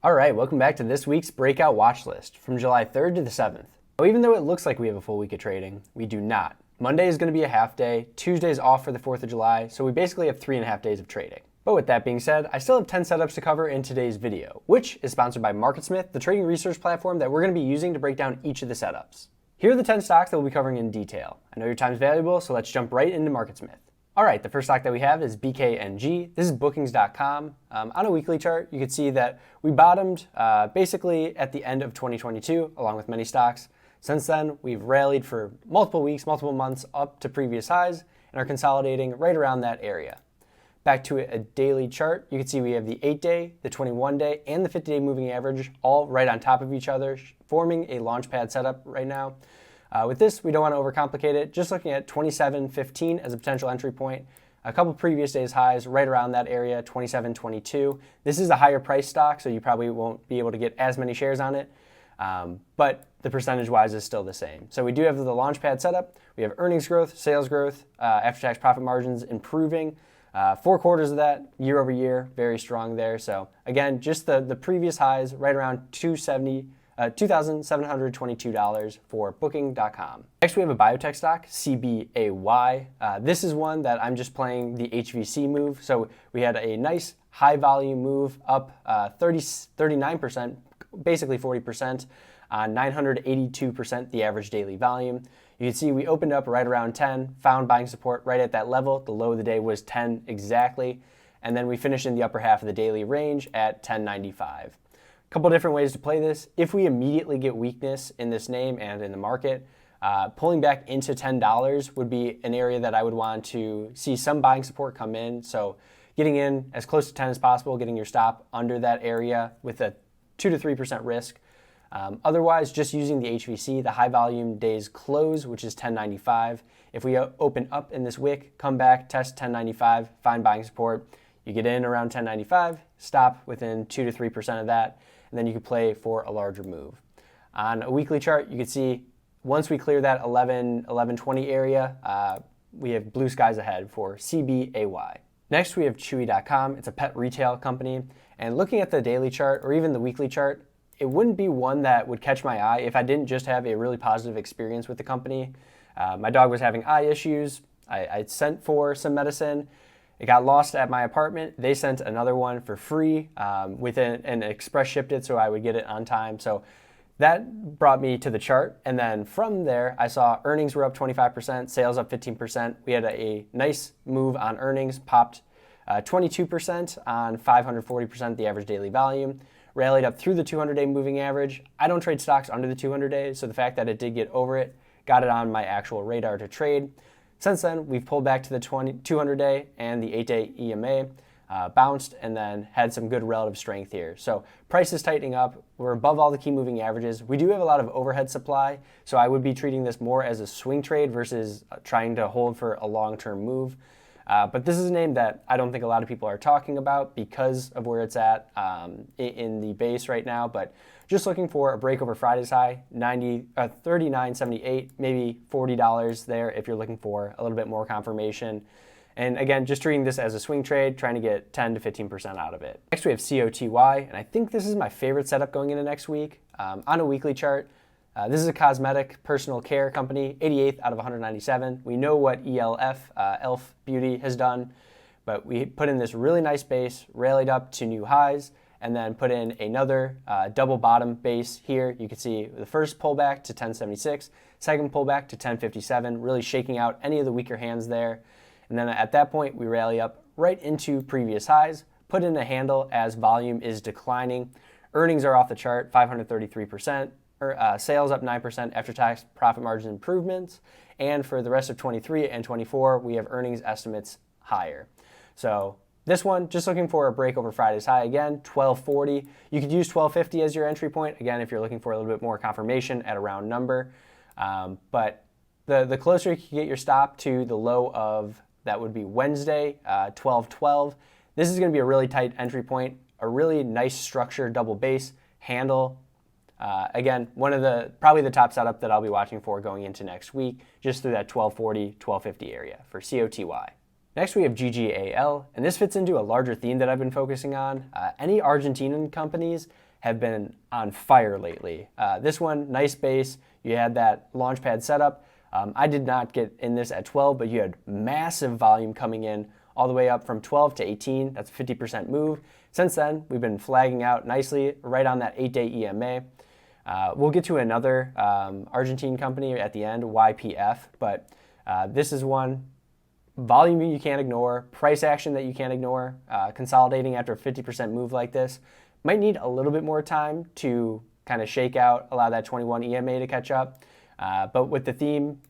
All right, welcome back to this week's breakout watch list from July 3rd to the 7th. Now, even though it looks like we have a full week of trading, we do not. Monday is going to be a half day, Tuesday's off for the 4th of July, so we basically have 3.5 days of trading. But with that being said, I still have 10 setups to cover in today's video, which is sponsored by MarketSmith, the trading research platform that we're going to be using to break down each of the setups. Here are the 10 stocks that we'll be covering in detail. I know your time is valuable, so let's jump right into MarketSmith. All right, the first stock that we have is BKNG. This is bookings.com. On a weekly chart, you can see that we bottomed basically at the end of 2022, along with many stocks. Since then, we've rallied for multiple weeks, multiple months up to previous highs and are consolidating right around that area. Back to a daily chart, you can see we have the 8-day, the 21-day, and the 50-day moving average all right on top of each other, forming a launchpad setup right now. With this, we don't want to overcomplicate it. Just looking at 27.15 as a potential entry point. A couple previous days highs right around that area, 27.22. This is a higher price stock, so you probably won't be able to get as many shares on it. But the percentage-wise is still the same. So we do have the launchpad setup. We have earnings growth, sales growth, after-tax profit margins improving. 4 quarters of that year over year, very strong there. So again, just the previous highs right around $2,722 for Booking.com. Next, we have a biotech stock, CBAY. This is one that I'm just playing the HVC move. So we had a nice high volume move up 39%, basically 40% on 982% the average daily volume. You can see we opened up right around 10, found buying support right at that level. The low of the day was 10 exactly. And then we finished in the upper half of the daily range at 1095. Couple different ways to play this. If we immediately get weakness in this name and in the market, pulling back into $10 would be an area that I would want to see some buying support come in. So getting in as close to 10 as possible, getting your stop under that area with a 2 to 3% risk. Otherwise, just using the HVC, the high volume days close, which is 1095. If we open up in this wick, come back, test 1095, find buying support, you get in around 1095, stop within 2 to 3% of that, and then you can play for a larger move. On a weekly chart, you can see once we clear that 1120 area, we have blue skies ahead for CBAY. Next, we have CHWY.com. It's a pet retail company. And looking at the daily chart or even the weekly chart, it wouldn't be one that would catch my eye if I didn't just have a really positive experience with the company. My dog was having eye issues. I sent for some medicine. It got lost at my apartment. They sent another one for free and express shipped it so I would get it on time. So that brought me to the chart. And then from there, I saw earnings were up 25%, sales up 15%. We had a nice move on earnings, popped 22% on 540% the average daily volume, rallied up through the 200-day moving average. I don't trade stocks under the 200 days, so the fact that it did get over it got it on my actual radar to trade. Since then, we've pulled back to the 200-day and the 8-day EMA, bounced, and then had some good relative strength here. So price is tightening up. We're above all the key moving averages. We do have a lot of overhead supply, so I would be treating this more as a swing trade versus trying to hold for a long-term move. But this is a name that I don't think a lot of people are talking about because of where it's at in the base right now. But just looking for a break over Friday's high, $39.78, maybe $40 there if you're looking for a little bit more confirmation. And again, just treating this as a swing trade, trying to get 10 to 15% out of it. Next, we have COTY, and I think this is my favorite setup going into next week. On a weekly chart, this is a cosmetic personal care company, 88th out of 197. We know what ELF, Elf Beauty, has done, but we put in this really nice base, rallied up to new highs, and then put in another double bottom base here. You can see the first pullback to 1076, second pullback to 1057, really shaking out any of the weaker hands there. And then at that point, we rally up right into previous highs, put in a handle as volume is declining. Earnings are off the chart, 533%. Sales up 9%, after-tax profit margin improvements. And for the rest of 23 and 24, we have earnings estimates higher. So this one, just looking for a break over Friday's high again, 1240. You could use 1250 as your entry point, again, if you're looking for a little bit more confirmation at a round number. But the closer you can get your stop to the low of, that would be Wednesday, 1212. This is going to be a really tight entry point, a really nice structured double base handle. Again, probably the top setup that I'll be watching for going into next week, just through that 1240, 1250 area for COTY. Next, we have GGAL, and this fits into a larger theme that I've been focusing on. Any Argentinian companies have been on fire lately. This one, nice base. You had that launchpad setup. I did not get in this at 12, but you had massive volume coming in all the way up from 12 to 18. That's a 50% move. Since then, we've been flagging out nicely right on that 8-day EMA. We'll get to another Argentine company at the end, YPF, but this is one. Volume you can't ignore, price action that you can't ignore, consolidating after a 50% move like this. Might need a little bit more time to kind of shake out, allow that 21 EMA to catch up. But with the theme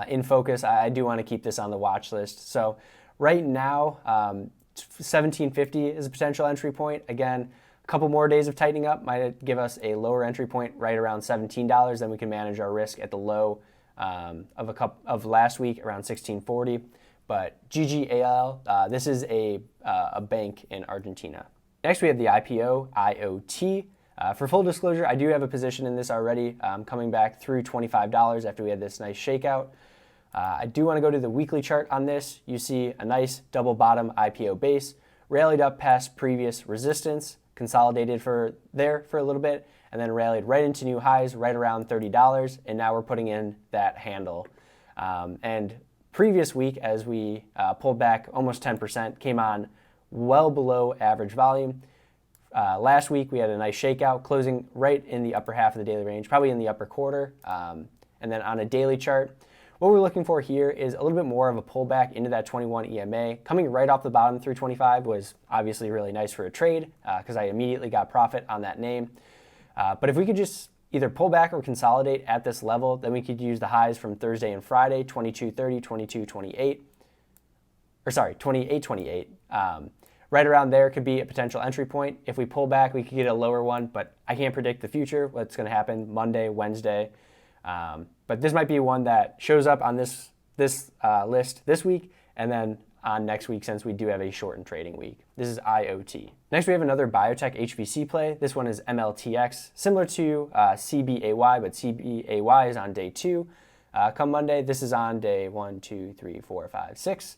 in focus, I do want to keep this on the watch list. So right now, 1750 is a potential entry point. Again, a couple more days of tightening up might give us a lower entry point right around $17. Then we can manage our risk at the low of last week around 1640. But GGAL, this is a bank in Argentina. Next, we have the IPO, IOT. For full disclosure, I do have a position in this already, coming back through $25 after we had this nice shakeout. I do want to go to the weekly chart on this. You see a nice double bottom IPO base, rallied up past previous resistance, consolidated for a little bit, and then rallied right into new highs right around $30, and now we're putting in that handle. And previous week, as we pulled back almost 10%, came on well below average volume. Last week, we had a nice shakeout, closing right in the upper half of the daily range, probably in the upper quarter. And then on a daily chart, what we're looking for here is a little bit more of a pullback into that 21 EMA. Coming right off the bottom through 25 was obviously really nice for a trade because I immediately got profit on that name. But if we could just either pull back or consolidate at this level, then we could use the highs from Thursday and Friday, 22.30, 22.28, or sorry, 28.28. Right around there could be a potential entry point. If we pull back, we could get a lower one, but I can't predict the future, what's going to happen Monday, Wednesday. But this might be one that shows up on this list this week and then on next week, since we do have a shortened trading week. This is IOT. Next, we have another biotech HVC play. This one is MLTX, similar to CBAY, but CBAY is on day 2. Come Monday, this is on day 1, 2, 3, 4, 5, 6.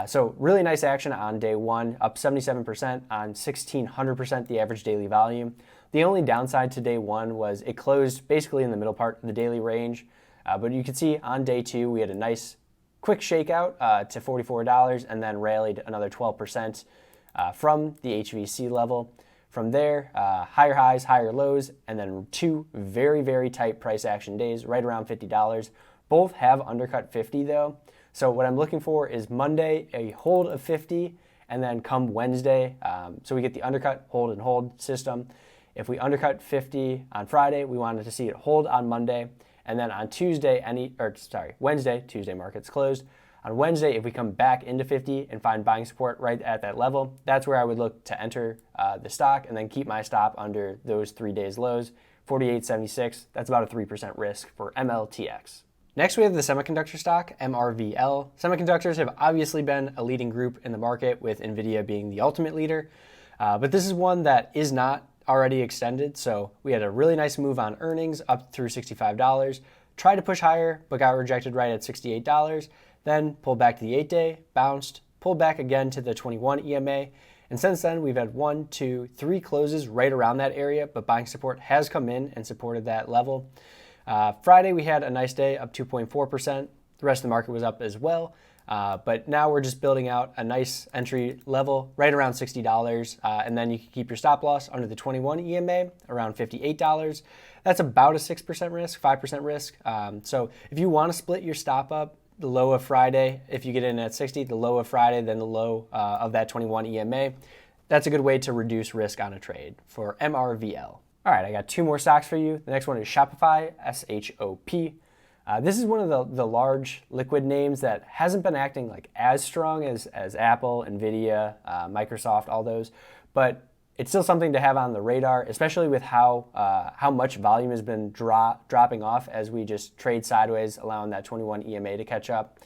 So really nice action on day 1, up 77% on 1,600% the average daily volume. The only downside to day 1 was it closed basically in the middle part of the daily range. But you can see on day 2, we had a nice quick shakeout to $44 and then rallied another 12% from the HVC level. From there, higher highs, higher lows, and then 2 very, very tight price action days, right around $50. Both have undercut 50 though. So what I'm looking for is Monday, a hold of 50, and then come Wednesday, so we get the undercut, hold, and hold system. If we undercut 50 on Friday, we wanted to see it hold on Monday, and then on Wednesday, Tuesday market's closed. On Wednesday, if we come back into 50 and find buying support right at that level, that's where I would look to enter the stock and then keep my stop under those 3 days lows, 48.76. That's about a 3% risk for MLTX. Next, we have the semiconductor stock, MRVL. Semiconductors have obviously been a leading group in the market, with NVIDIA being the ultimate leader. But this is one that is not already extended. So we had a really nice move on earnings up through $65. Tried to push higher, but got rejected right at $68. Then pulled back to the 8-day, bounced, pulled back again to the 21 EMA. And since then, we've had 1, 2, 3 closes right around that area, but buying support has come in and supported that level. Friday, we had a nice day, up 2.4%. The rest of the market was up as well. But now we're just building out a nice entry level right around $60. And then you can keep your stop loss under the 21 EMA around $58. That's about a 6% risk, 5% risk. So if you want to split your stop up, the low of Friday, if you get in at 60, the low of Friday, then the low of that 21 EMA, that's a good way to reduce risk on a trade for MRVL. All right, I got 2 more stocks for you. The next one is Shopify, SHOP. This is one of the large liquid names that hasn't been acting like as strong as Apple, NVIDIA, Microsoft, all those, but it's still something to have on the radar, especially with how much volume has been dropping off as we just trade sideways, allowing that 21 EMA to catch up.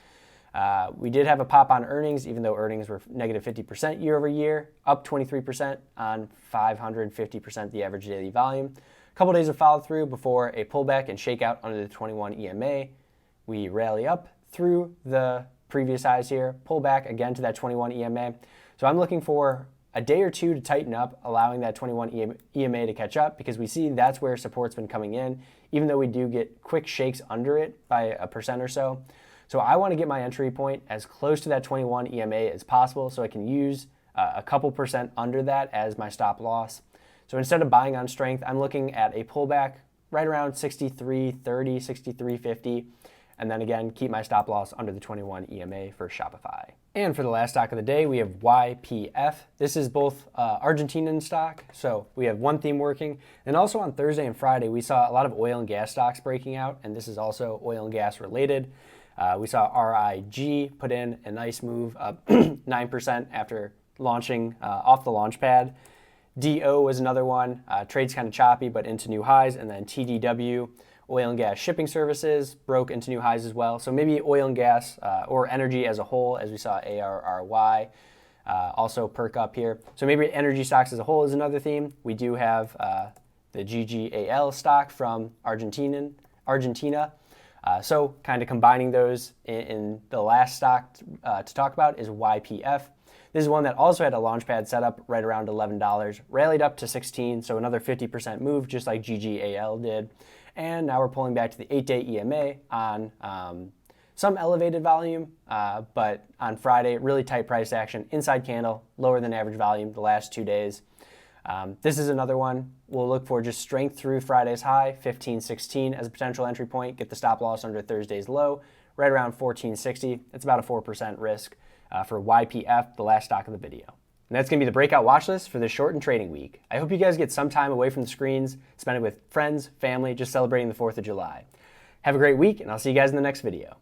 We did have a pop on earnings, even though earnings were negative 50% year over year, up 23% on 550% the average daily volume. A couple days of follow through before a pullback and shakeout under the 21 EMA. We rally up through the previous highs here, pull back again to that 21 EMA. So I'm looking for a day or two to tighten up, allowing that 21 EMA to catch up, because we see that's where support's been coming in, even though we do get quick shakes under it by 1% or so. So I want to get my entry point as close to that 21 EMA as possible so I can use a couple percent under that as my stop loss. So instead of buying on strength, I'm looking at a pullback right around 63.30, 63.50, and then again, keep my stop loss under the 21 EMA for Shopify. And for the last stock of the day, we have YPF. This is both Argentinian stock, so we have one theme working. And also on Thursday and Friday, we saw a lot of oil and gas stocks breaking out, and this is also oil and gas related. We saw RIG put in a nice move up 9% after launching off the launch pad. DO was another one. Trade's kind of choppy, but into new highs. And then TDW, oil and gas shipping services, broke into new highs as well. So maybe oil and gas or energy as a whole, as we saw ARRY also perk up here. So maybe energy stocks as a whole is another theme. We do have the GGAL stock from Argentina. So kind of combining those in the last stock to talk about is YPF. This is one that also had a launchpad setup right around $11, rallied up to 16, so another 50% move, just like GGAL did. And now we're pulling back to the 8-day EMA on some elevated volume, but on Friday, really tight price action, inside candle, lower than average volume the last 2 days. This is another one. We'll look for just strength through Friday's high, 15.16 as a potential entry point, get the stop loss under Thursday's low, right around 14.60. It's about a 4% risk for YPF, the last stock of the video. And that's going to be the breakout watch list for this shortened trading week. I hope you guys get some time away from the screens, spend it with friends, family, just celebrating the 4th of July. Have a great week, and I'll see you guys in the next video.